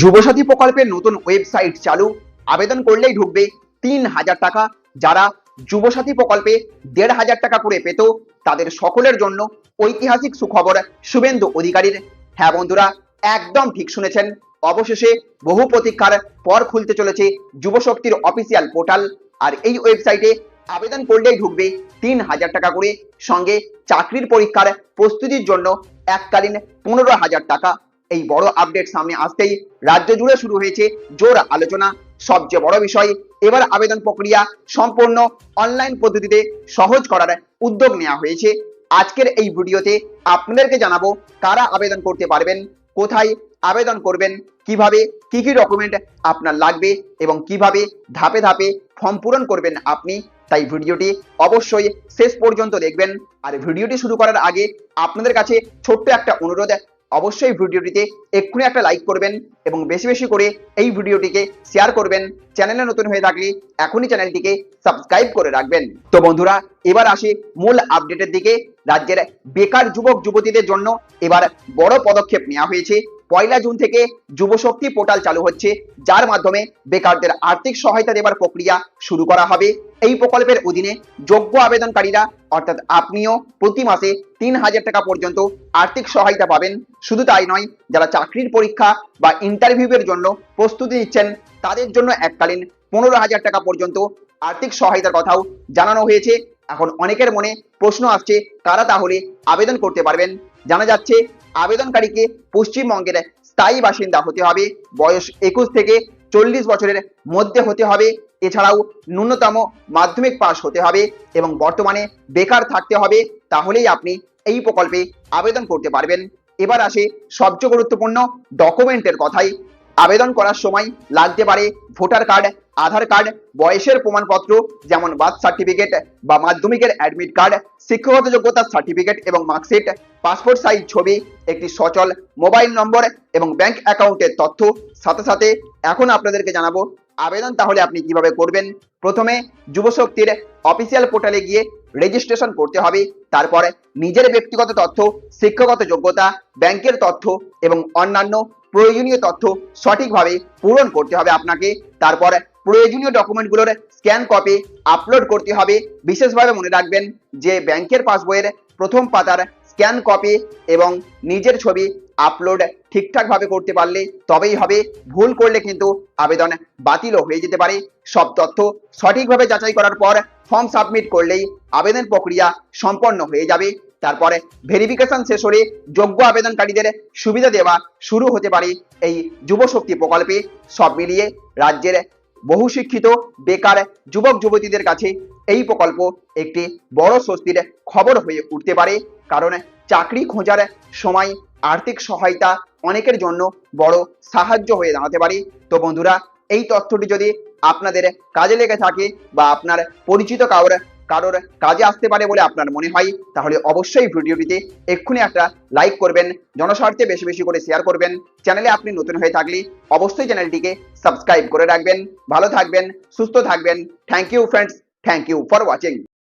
যুবসাথী প্রকল্পের নতুন ওয়েবসাইট চালু। আবেদন করলেই ঢুকবে ৩,০০০ টাকা। যারা যুবসাথী প্রকল্পে ১,৫০০ টাকা করে পেত, তাদের সকলের জন্য ঐতিহাসিক সুখবর শুভেন্দু অধিকারীর। হ্যাঁ বন্ধুরা, একদম ঠিক শুনেছেন। অবশেষে বহু প্রতীক্ষার পর খুলতে চলেছে যুবশক্তির অফিসিয়াল পোর্টাল। আর এই ওয়েবসাইটে আবেদন করলেই ঢুকবে ৩,০০০ টাকা করে, সঙ্গে চাকরির পরীক্ষার প্রস্তুতির জন্য এককালীন ১৫,০০০ টাকা। এই বড় আপডেট সামনে আসতেই রাজ্য জুড়ে শুরু হয়েছে জোর আলোচনা। সবচেয়ে বড় বিষয়, এবার আবেদন প্রক্রিয়া সম্পূর্ণ অনলাইন পদ্ধতিতে সহজ করার উদ্যোগ নেওয়া হয়েছে। আজকের এই ভিডিওতে আপনাদেরকে জানাবো কারা আবেদন করতে পারবেন, কোথায় আবেদন করবেন, কিভাবে কি কি ডকুমেন্ট আপনার লাগবে এবং কিভাবে ধাপে ধাপে ফর্ম পূরণ করবেন আপনি। তাই ভিডিওটি অবশ্যই শেষ পর্যন্ত দেখবেন। আর ভিডিওটি শুরু করার আগে আপনাদের কাছে ছোট্ট একটা অনুরোধ, অবশ্যই ভিডিওটিতে এক্ষুনি একটা লাইক করবেন এবং বেশি বেশি করে এই ভিডিওটিকে শেয়ার করবেন। চ্যানেলে নতুন হয়ে থাকলে এখনই চ্যানেলটিকে সাবস্ক্রাইব করে রাখবেন। তো বন্ধুরা, এবার আসি মূল আপডেটের দিকে। রাজ্যের বেকার যুবক যুবতীদের জন্য এবার বড় পদক্ষেপ নেওয়া হয়েছে। ১ জুন থেকে যুবশক্তি পোর্টাল চালু হচ্ছে, যার মাধ্যমে বেকারদের আর্থিক সহায়তা দেওয়ার প্রক্রিয়া শুরু করা হবে। এই প্রকল্পের অধীনে যোগ্য আবেদনকারীরা, অর্থাৎ আপনিও প্রতি মাসে ৩,০০০ টাকা পর্যন্ত আর্থিক সহায়তা পাবেন। শুধু তাই নয়, যারা চাকরির পরীক্ষা বা ইন্টারভিউয়ের জন্য প্রস্তুতি নিচ্ছেন, তাদের জন্য এককালীন ১৫,০০০ টাকা পর্যন্ত আর্থিক সহায়তার কথাও জানানো হয়েছে। এখন অনেকের মনে প্রশ্ন আসছে, কারা তাহলে আবেদন করতে পারবেন। জানা যাচ্ছে, আবেদনকারীকে পশ্চিমবঙ্গের স্থায়ী বাসিন্দা হতে হবে, বয়স ২১ থেকে ৪০ বছরের মধ্যে হতে হবে, এছাড়াও ন্যূনতম মাধ্যমিক পাস হতে হবে এবং বর্তমানে বেকার থাকতে হবে। তাহলেই আপনি এই প্রকল্পে আবেদন করতে পারবেন। এবার আসে সবচেয়ে গুরুত্বপূর্ণ ডকুমেন্টের কথাই। আবেদন করার সময় লাগতে পারে ভোটার কার্ড, আধার কার্ড, বয়সের প্রমাণপত্র যেমন বার্থ সার্টিফিকেট বা মাধ্যমিকের অ্যাডমিট কার্ড, শিক্ষাগত যোগ্যতার সার্টিফিকেট এবং মার্কশিট, পাসপোর্ট সাইজ ছবি, একটি সচল মোবাইল নম্বর এবং ব্যাংক অ্যাকাউন্টের তথ্য। সাথে সাথে এখন আপনাদেরকে জানাবো আবেদন তাহলে আপনি কিভাবে করবেন। প্রথমে যুবশক্তির অফিসিয়াল পোর্টালে গিয়ে রেজিস্ট্রেশন করতে হবে। তারপর নিজের ব্যক্তিগত তথ্য, শিক্ষাগত যোগ্যতা, ব্যাংকের তথ্য এবং অন্যান্য প্রয়োজনীয় তথ্য সঠিকভাবে পূরণ করতে হবে আপনাকে। তারপর প্রয়োজনীয় ডকুমেন্টগুলোর স্ক্যান কপি আপলোড করতে হবে। বিশেষভাবে মনে রাখবেন যে ব্যাংকের পাসবইয়ের প্রথম পাতার স্ক্যান কপি এবং নিজের ছবি আপলোড ঠিকঠাকভাবে করতে পারলে তবেই হবে। ভুল করলে কিন্তু আবেদন বাতিলও হয়ে যেতে পারে। সব তথ্য সঠিকভাবে যাচাই করার পর ফর্ম সাবমিট করলেই আবেদন প্রক্রিয়া সম্পন্ন হয়ে যাবে। তারপরে ভেরিফিকেশন শেষ হলে যোগ্য আবেদনকারীদের সুবিধা দেওয়া শুরু হতে পারে এই যুবশক্তি প্রকল্পে। সব মিলিয়ে রাজ্যের বহু শিক্ষিত বেকার যুবক যুবতীদের কাছে এই প্রকল্প একটি বড় স্বস্তির খবর হয়ে উঠতে পারে, কারণ চাকরি খোঁজার সময় আর্থিক সহায়তা অনেকের জন্য বড় সাহায্য হয়ে দাঁড়াতে পারে। তো বন্ধুরা, এই তথ্যটি যদি আপনাদের কাজে লেগে থাকে বা আপনার পরিচিত কারোর কাজে আসতে পারে বলে আপনার মনে হয়, তাহলে অবশ্যই ভিডিওটিতে এক্ষুনি একটা লাইক করবেন, জনস্বার্থে বেশি বেশি করে শেয়ার করবেন। চ্যানেলে আপনি নতুন হয়ে থাকলে অবশ্যই চ্যানেলটিকে সাবস্ক্রাইব করে রাখবেন। ভালো থাকবেন, সুস্থ থাকবেন। Thank you friends, thank you for watching.